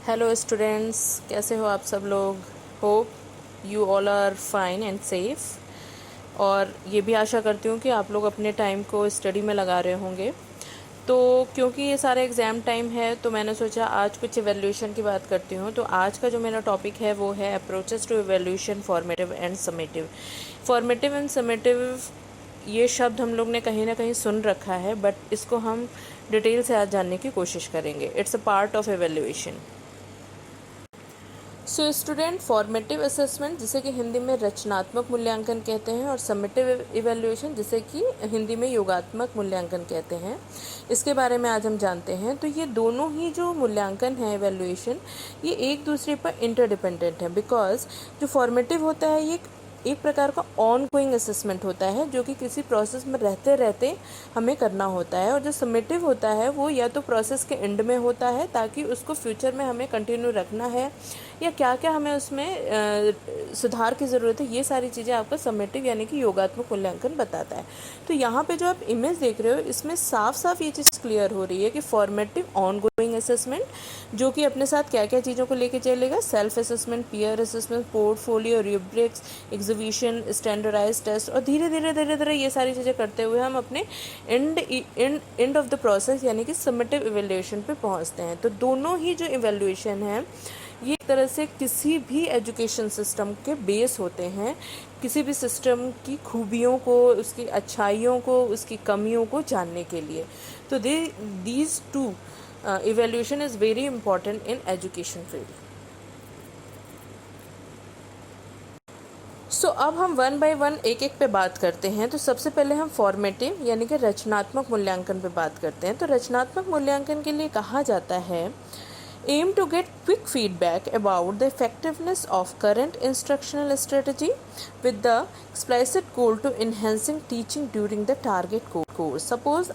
Hello students, कैसे हो आप सब लोग। Hope you all are fine and safe. और ये भी आशा करती हूँ कि आप लोग अपने टाइम को स्टडी में लगा रहे होंगे। तो क्योंकि ये सारा एग्ज़ाम टाइम है तो मैंने सोचा आज कुछ इवैल्यूएशन की बात करती हूँ। तो आज का जो मेरा टॉपिक है वो है approaches to evaluation formative and summative. Formative and summative ये शब्द हम लोग ने कहीं ना कहीं सुन रखा है, बट इसको हम डिटेल से आज जानने की कोशिश करेंगे। It's a part of evaluation. So student, formative assessment जिसे कि हिंदी में रचनात्मक मूल्यांकन कहते हैं, और समेटिव इवैल्यूएशन जिसे कि हिंदी में योगात्मक मूल्यांकन कहते हैं, इसके बारे में आज हम जानते हैं। तो ये दोनों ही जो मूल्यांकन है, इवैल्यूएशन, ये एक दूसरे पर इंटरडिपेंडेंट है। बिकॉज जो फॉर्मेटिव होता है ये एक प्रकार का ऑन गोइंग असेसमेंट होता है जो कि किसी प्रोसेस में रहते रहते हमें करना होता है, और जो समेटिव होता है वो या तो प्रोसेस के एंड में होता है ताकि उसको फ्यूचर में हमें कंटिन्यू रखना है, या क्या क्या हमें उसमें सुधार की ज़रूरत है, ये सारी चीज़ें आपका समेटिव यानी कि योगात्मक मूल्यांकन बताता है। तो यहाँ पे जो आप इमेज देख रहे हो इसमें साफ साफ ये चीज़ क्लियर हो रही है कि फॉर्मेटिव ऑन गोइंग असेसमेंट जो कि अपने साथ क्या क्या चीज़ों को लेके चलेगा, self assessment, peer assessment, portfolio, rubrics, exhibition, standardize test, और धीरे धीरे धीरे धीरे ये सारी चीज़ें करते हुए हम अपने एंड ऑफ द प्रोसेस यानी कि समेटिव इवैल्यूएशन पे पहुँचते हैं। तो दोनों ही जो इवैल्यूएशन है ये एक तरह से किसी भी एजुकेशन सिस्टम के बेस होते हैं, किसी भी सिस्टम की खूबियों को, उसकी अच्छाइयों को, उसकी कमियों को जानने के लिए। तो these two evaluation is very important in education field. So अब हम वन बाय वन एक एक पे बात करते हैं। तो सबसे पहले हम फॉर्मेटिव यानी कि रचनात्मक मूल्यांकन पे बात करते हैं। तो रचनात्मक मूल्यांकन के लिए कहा जाता है aim to get quick feedback about the effectiveness of current instructional strategy with the explicit goal to enhancing teaching during the target course. Suppose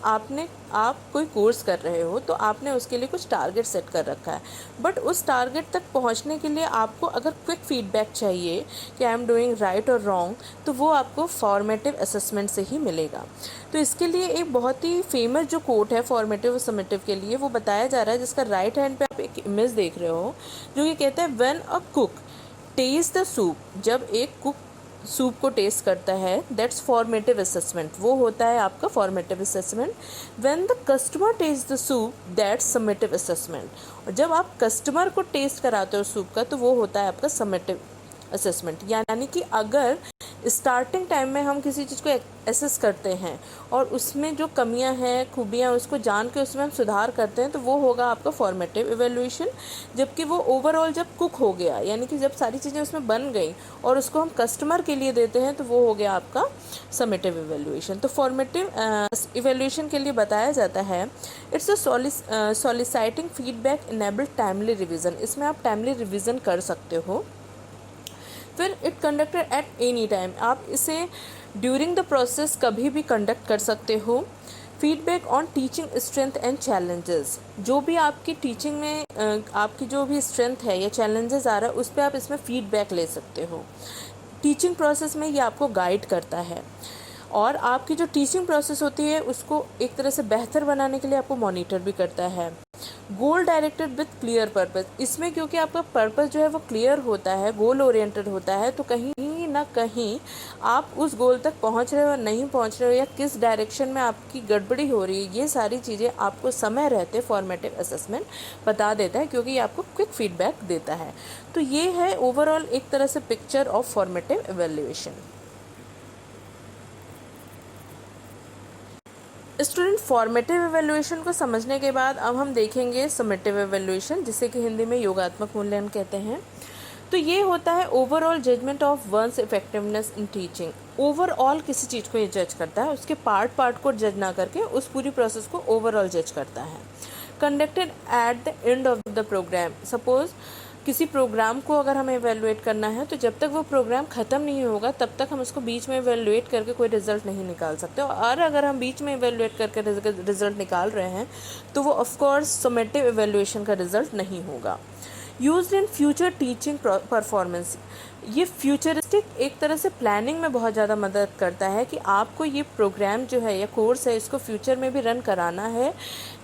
आप कोई कोर्स कर रहे हो तो आपने उसके लिए कुछ टारगेट सेट कर रखा है, बट उस टारगेट तक पहुंचने के लिए आपको अगर क्विक फीडबैक चाहिए कि आई एम डूइंग राइट और रॉन्ग, तो वो आपको फॉर्मेटिव असेसमेंट से ही मिलेगा। तो इसके लिए एक बहुत ही फेमस जो कोट है फॉर्मेटिव और समेटिव के लिए, वो बताया जा रहा है, जिसका राइट हैंड पे आप एक इमेज देख रहे हो जो कि कहता है when a cook test the soup, जब एक कुक सूप को टेस्ट करता है, दैट्स फॉर्मेटिव असेसमेंट, वो होता है आपका formative assessment. When the customer test the soup, that's summative assessment, और जब आप कस्टमर को टेस्ट कराते हो सूप का तो वो होता है आपका समेटिव असेसमेंट। यानी कि अगर स्टार्टिंग टाइम में हम किसी चीज़ को एसेस करते हैं और उसमें जो कमियां हैं, खूबियां, उसको जान के उसमें हम सुधार करते हैं, तो वो होगा आपका फॉर्मेटिव इवैल्यूएशन। जबकि वो ओवरऑल जब कुक हो गया, यानी कि जब सारी चीज़ें उसमें बन गई और उसको हम कस्टमर के लिए देते हैं, तो वो हो गया आपका समेटिव इवैल्यूएशन। तो फॉर्मेटिव इवैल्यूएशन के लिए बताया जाता है it's a soliciting feedback enable timely revision, इसमें आप टाइमली रिविज़न कर सकते हो। फिर it conducted at any time, आप इसे ड्यूरिंग द प्रोसेस कभी भी कंडक्ट कर सकते हो। Feedback on teaching strength and challenges, जो भी आपकी टीचिंग में आपकी जो भी स्ट्रेंथ है या चैलेंजेस आ रहा है उस पर आप इसमें फीडबैक ले सकते हो। टीचिंग प्रोसेस में ये आपको गाइड करता है, और आपकी जो टीचिंग प्रोसेस होती है उसको एक तरह से बेहतर बनाने के लिए आपको मॉनिटर भी करता है। गोल डायरेक्टेड विथ क्लियर पर्पस, इसमें क्योंकि आपका पर्पस जो है वो क्लियर होता है, गोल ओरिएंटेड होता है, तो कहीं ना कहीं आप उस गोल तक पहुंच रहे हो, नहीं पहुंच रहे हो, या किस डायरेक्शन में आपकी गड़बड़ी हो रही है, ये सारी चीज़ें आपको समय रहते फॉर्मेटिव असेसमेंट बता देता है, क्योंकि ये आपको क्विक फीडबैक देता है। तो ये है ओवरऑल एक तरह से picture of formative evaluation. Student, formative evaluation को समझने के बाद अब हम देखेंगे समेटिव इवैल्यूएशन, जिसे कि हिंदी में योगात्मक मूल्यांकन कहते हैं। तो ये होता है overall judgement of one's effectiveness in teaching. Overall किसी चीज़ को ये जज करता है, उसके पार्ट को जज ना करके उस पूरी प्रोसेस को ओवरऑल जज करता है। Conducted at the end of the programme, suppose किसी प्रोग्राम को अगर हमें इवेलुएट करना है तो जब तक वो प्रोग्राम ख़त्म नहीं होगा तब तक हम उसको बीच में इवेलुएट करके कोई रिज़ल्ट नहीं निकाल सकते, और अगर हम बीच में इवेलुएट करके रिज़ल्ट निकाल रहे हैं तो वो ऑफकोर्स समेटिव इवेलुएशन का रिज़ल्ट नहीं होगा। Used in future teaching performance, ये फ्यूचरिस्टिक एक तरह से प्लानिंग में बहुत ज़्यादा मदद करता है कि आपको ये प्रोग्राम जो है या कोर्स है इसको फ्यूचर में भी रन कराना है,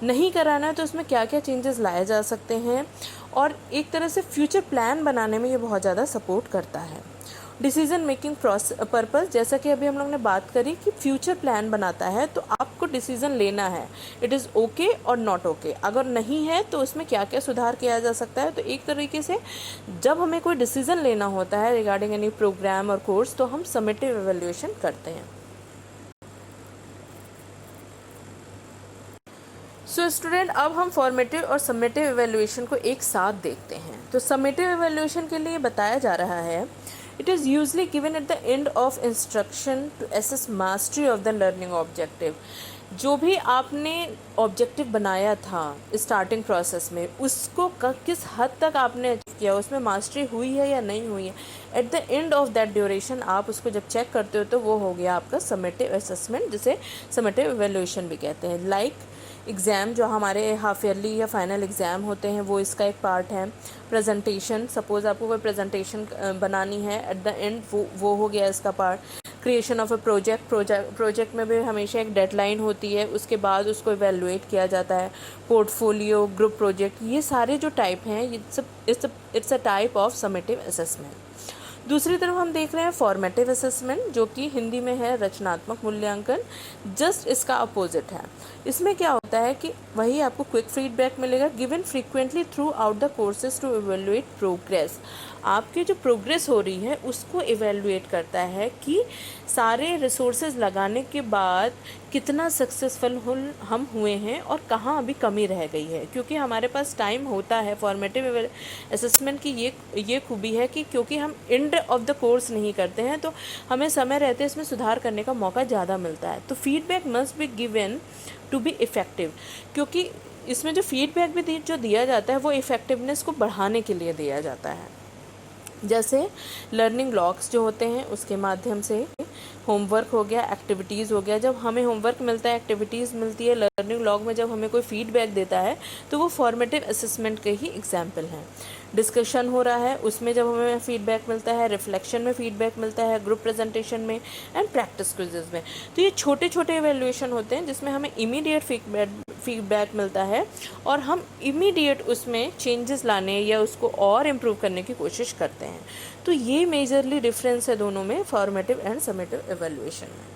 नहीं कराना है तो उसमें क्या क्या चेंजेस लाए जा सकते हैं, और एक तरह से फ्यूचर प्लान बनाने में ये बहुत ज़्यादा सपोर्ट करता है। डिसीजन मेकिंग पर्पस, जैसा कि अभी हम लोग ने बात करी कि फ्यूचर प्लान बनाता है, तो आपको डिसीजन लेना है, इट इज़ ओके और नॉट ओके, अगर नहीं है तो उसमें क्या क्या सुधार किया जा सकता है। तो एक तरीके से जब हमें कोई डिसीजन लेना होता है रिगार्डिंग एनी प्रोग्राम और कोर्स, तो हम समेटिव एवेल्यूएशन करते हैं। सो स्टूडेंट, अब हम फॉर्मेटिव और समेटिव एवेल्यूएशन को एक साथ देखते हैं। तो समेटिव एवेल्यूएशन के लिए बताया जा रहा है, it is usually given at the end of instruction to assess mastery of the learning objective. जो भी आपने ऑब्जेक्टिव बनाया था स्टार्टिंग प्रोसेस में, उसको किस हद तक आपने अचीव किया, उसमें मास्टरी हुई है या नहीं हुई है, eight the end of that duration आप उसको जब चेक करते हो तो वो हो गया आपका समेटिव असेसमेंट, जिसे समेटिव एवेल्यूएशन भी कहते हैं। लाइक एग्ज़ाम जो हमारे हाफ ईयरली या फाइनल एग्ज़ाम होते हैं, वो इसका एक पार्ट है। प्रेजेंटेशन, सपोज़ आपको कोई प्रेजेंटेशन बनानी है, एट द एंड वो हो गया इसका part. Creation of a project में भी हमेशा एक डेडलाइन होती है, उसके बाद उसको इवेलुएट किया जाता है। पोर्टफोलियो, ग्रुप प्रोजेक्ट, ये सारे जो टाइप हैं, ये सब it's a type of summative assessment. दूसरी तरफ हम देख रहे हैं फॉर्मेटिव असेसमेंट, जो कि हिंदी में है रचनात्मक मूल्यांकन। जस्ट इसका अपोजिट है। इसमें क्या होता है कि वही आपको क्विक फीडबैक मिलेगा, given frequently throughout the courses to evaluate progress. आपकी जो प्रोग्रेस हो रही है उसको इवेलुएट करता है कि सारे रिसोर्सेज लगाने के बाद कितना सक्सेसफुल हम हुए हैं और कहाँ अभी कमी रह गई है। क्योंकि हमारे पास टाइम होता है, फॉर्मेटिव असेसमेंट की ये खूबी है कि क्योंकि हम एंड ऑफ द कोर्स नहीं करते हैं, तो हमें समय रहते इसमें सुधार करने का मौका ज़्यादा मिलता है। तो feedback must be given to be effective, क्योंकि इसमें जो फीडबैक भी जो दिया जाता है वो इफ़ेक्टिवनेस को बढ़ाने के लिए दिया जाता है। जैसे लर्निंग ब्लॉक्स जो होते हैं उसके माध्यम से, होमवर्क हो गया, एक्टिविटीज़ हो गया। जब हमें होमवर्क मिलता है, एक्टिविटीज़ मिलती है, लर्निंग ब्लॉग में जब हमें कोई फीडबैक देता है, तो वो फॉर्मेटिव असेसमेंट के ही एग्जाम्पल हैं। डिस्कशन हो रहा है, उसमें जब हमें फीडबैक मिलता है, रिफ्लेक्शन में फीडबैक मिलता है, ग्रुप प्रेजेंटेशन में एंड प्रैक्टिस क्विज़ेस में। तो ये छोटे छोटे एवेल्यूएशन होते हैं जिसमें हमें इमीडिएट फीडबैक मिलता है और हम इमीडिएट उसमें चेंजेस लाने या उसको और इम्प्रूव करने की कोशिश करते हैं। तो ये मेजरली डिफरेंस है दोनों में, फॉर्मेटिव एंड समेटिव एवेल्यूएशन में।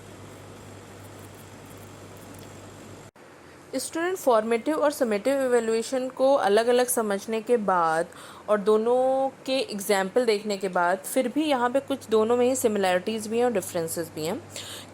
स्टूडेंट, फॉर्मेटिव और समेटिव एवेल्यूएशन को अलग अलग समझने के बाद और दोनों के एग्जाम्पल देखने के बाद, फिर भी यहाँ पे कुछ दोनों में ही सिमिलैरिटीज़ भी हैं और डिफरेंसेस भी हैं।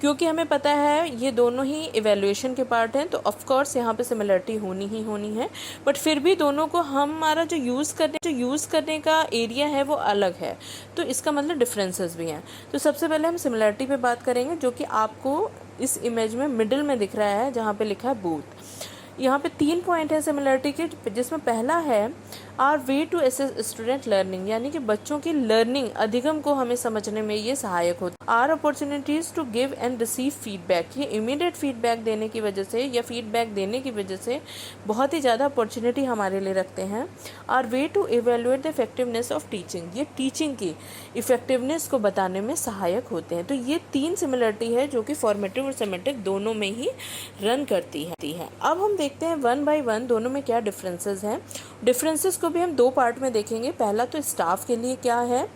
क्योंकि हमें पता है ये दोनों ही एवेल्यूएशन के पार्ट हैं, तो ऑफ कोर्स यहाँ पे सिमिलरिटी होनी ही होनी है। बट फिर भी दोनों को हमारा जो यूज़ करने का एरिया है वो अलग है, तो इसका मतलब डिफरेंसेस भी हैं। तो सबसे पहले हम सिमिलरिटी पे बात करेंगे, जो कि आपको इस इमेज में मिडिल में दिख रहा है, जहाँ पे लिखा है बूथ। यहाँ पे 3 पॉइंट है सिमिलरिटी के, जिसमें पहला है are way to assess student learning, यानी कि बच्चों की लर्निंग अधिगम को हमें समझने में ये सहायक होता है। Are opportunities to give and receive feedback, ये इमीडिएट फीडबैक देने की वजह से या फीडबैक देने की वजह से बहुत ही ज़्यादा अपॉर्चुनिटी हमारे लिए रखते हैं। Are way to evaluate the effectiveness of teaching, ये टीचिंग की इफेक्टिवनेस को बताने में सहायक होते हैं। तो ये 3 सिमिलरिटी है जो कि फॉर्मेटिव और समेटिव दोनों में ही रन करती है। अब हम देखते हैं 1 बाय 1 दोनों में क्या डिफरेंसेस हैं। डिफरेंसेस को भी हम 2 पार्ट में देखेंगे, पहला तो स्टाफ के लिए क्या है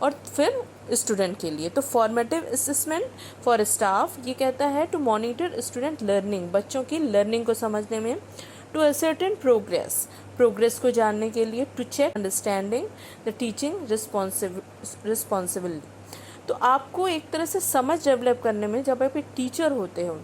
और फिर स्टूडेंट के लिए। तो फॉर्मेटिव असेसमेंट फॉर स्टाफ ये कहता है टू मॉनिटर स्टूडेंट लर्निंग, बच्चों की लर्निंग को समझने में। टू असर्टेन प्रोग्रेस को जानने के लिए। To check understanding the teaching responsibility, तो आपको एक तरह से समझ डेवलप करने में, जब आप एक टीचर होते हो,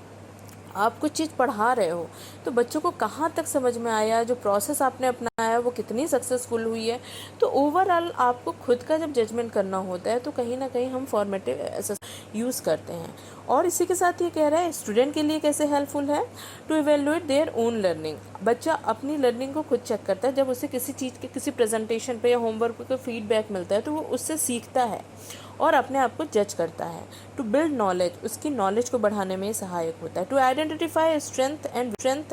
आप कुछ चीज़ पढ़ा रहे हो, तो बच्चों को कहाँ तक समझ में आया, जो प्रोसेस आपने अपनाया वो कितनी सक्सेसफुल हुई है। तो ओवरऑल आपको खुद का जब जजमेंट करना होता है, तो कहीं ना कहीं हम फॉर्मेटिव असेसमेंट यूज़ करते हैं। और इसी के साथ ये कह रहा है स्टूडेंट के लिए कैसे हेल्पफुल है। To evaluate their own learning, बच्चा अपनी लर्निंग को खुद चेक करता है। जब उसे किसी चीज़ के, किसी प्रेजेंटेशन पे या होमवर्क पे फीडबैक मिलता है, तो वो उससे सीखता है और अपने आप को जज करता है। टू बिल्ड नॉलेज, उसकी नॉलेज को बढ़ाने में सहायक होता है। To identify strength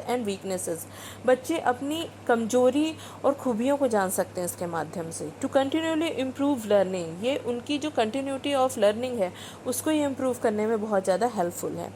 and weaknesses, बच्चे अपनी कमजोरी और खूबियों को जान सकते हैं इसके माध्यम से। टू कंटिन्यूली इम्प्रूव लर्निंग, ये उनकी जो कंटिन्यूटी ऑफ लर्निंग है उसको ये इम्प्रूव करने में बहुत ज़्यादा हेल्पफुल है।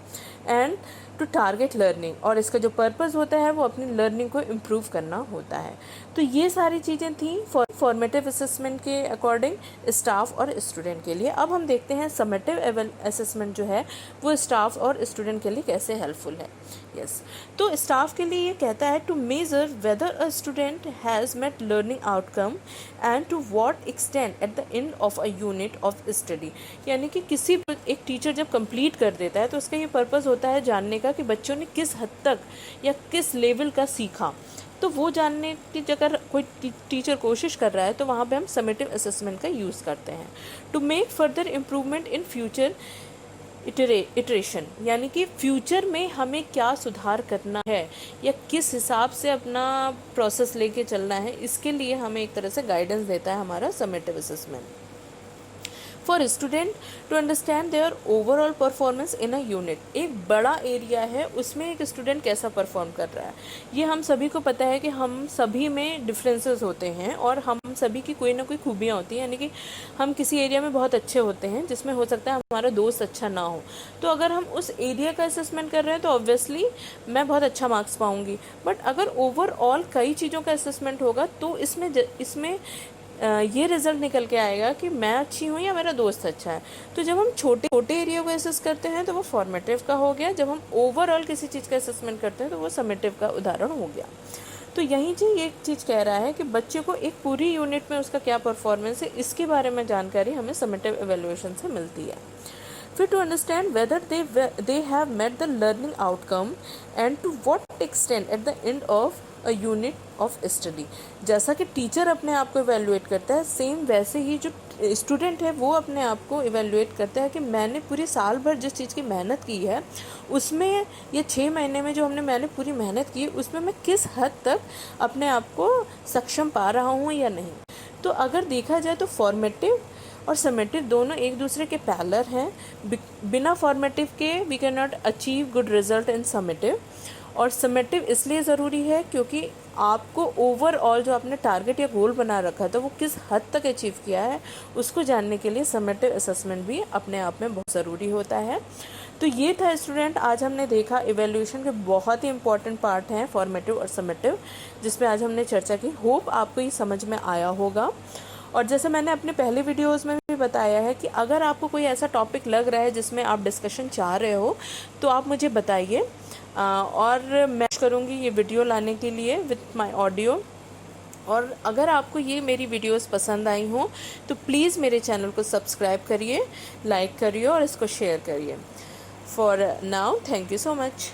एंड टू टारगेट लर्निंग, और इसका जो पर्पस होता है वो अपनी लर्निंग को इम्प्रूव करना होता है। तो ये सारी चीज़ें थी फॉर्मेटिव असेसमेंट के अकॉर्डिंग स्टाफ और स्टूडेंट के लिए। अब हम देखते हैं समेटिव असेसमेंट जो है वो स्टाफ और स्टूडेंट के लिए कैसे हेल्पफुल है। यस, तो स्टाफ के लिए ये कहता है to measure whether a student has met learning outcome and to what extent at the end of a unit of study. यानी कि किसी एक टीचर जब कंप्लीट कर देता है तो उसका ये पर्पस होता है जानने का कि बच्चों ने किस हद तक या किस लेवल का सीखा। तो वो जानने की अगर कोई टीचर कोशिश कर रहा है तो वहाँ पे हम समेटिव असेसमेंट का यूज़ करते हैं। To make further improvement in future iteration, यानी कि फ्यूचर में हमें क्या सुधार करना है या किस हिसाब से अपना प्रोसेस लेके चलना है, इसके लिए हमें एक तरह से गाइडेंस देता है हमारा summative assessment. For student to understand their overall performance in a unit, एक बड़ा एरिया है उसमें एक स्टूडेंट कैसा परफॉर्म कर रहा है। ये हम सभी को पता है कि हम सभी में डिफरेंसेस होते हैं और हम सभी की कोई ना कोई खूबियाँ होती हैं, यानी कि हम किसी एरिया में बहुत अच्छे होते हैं जिसमें हो सकता है हमारा दोस्त अच्छा ना हो। तो अगर हम उस एरिया का असेसमेंट कर रहे हैं तो ऑब्वियसली मैं बहुत अच्छा मार्क्स पाऊंगी। बट अगर ओवरऑल कई चीज़ों का असेसमेंट होगा तो इसमें ये रिज़ल्ट निकल के आएगा कि मैं अच्छी हूँ या मेरा दोस्त अच्छा है। तो जब हम छोटे एरिया को असेस करते हैं तो वो फॉर्मेटिव का हो गया, जब हम ओवरऑल किसी चीज़ का असेसमेंट करते हैं तो वो समेटिव का उदाहरण हो गया। तो यहीं जी एक चीज़ कह रहा है कि बच्चे को एक पूरी यूनिट में उसका क्या परफॉर्मेंस है इसके बारे में जानकारी हमें समेटिव एवेल्युएशन से मिलती है। फिर to understand whether they have met the learning outcome and to what extent at the end of a unit of study. जैसा कि टीचर अपने आप को इवेल्युएट करता है, सेम वैसे ही जो स्टूडेंट है वो अपने आप को इवेल्युएट करता है कि मैंने पूरी साल भर जिस चीज़ की मेहनत की है उसमें ये 6 महीने में जो मैंने पूरी मेहनत की उसमें मैं किस हद तक अपने आप को सक्षम पा रहा हूँ या नहीं। तो अगर देखा जाए तो फॉर्मेटिव और समेटिव दोनों एक दूसरे के पैरेलल हैं। बिना फॉर्मेटिव के we can not achieve good result in summative, और समेटिव इसलिए ज़रूरी है क्योंकि आपको ओवरऑल जो आपने टारगेट या गोल बना रखा था वो किस हद तक अचीव किया है उसको जानने के लिए समेटिव असेसमेंट भी अपने आप में बहुत ज़रूरी होता है। तो ये था स्टूडेंट, आज हमने देखा इवैल्यूएशन के बहुत ही इंपॉर्टेंट पार्ट हैं फॉर्मेटिव और समेटिव, जिसमें आज हमने चर्चा की। होप आपको ये समझ में आया होगा। और जैसे मैंने अपने पहले वीडियोस में भी बताया है कि अगर आपको कोई ऐसा टॉपिक लग रहा है जिसमें आप डिस्कशन चाह रहे हो तो आप मुझे बताइए, और मैं करूँगी ये वीडियो लाने के लिए विथ माय ऑडियो। और अगर आपको ये मेरी वीडियोस पसंद आई हो तो प्लीज़ मेरे चैनल को सब्सक्राइब करिए, लाइक करिए और इसको शेयर करिए। For now thank you so much.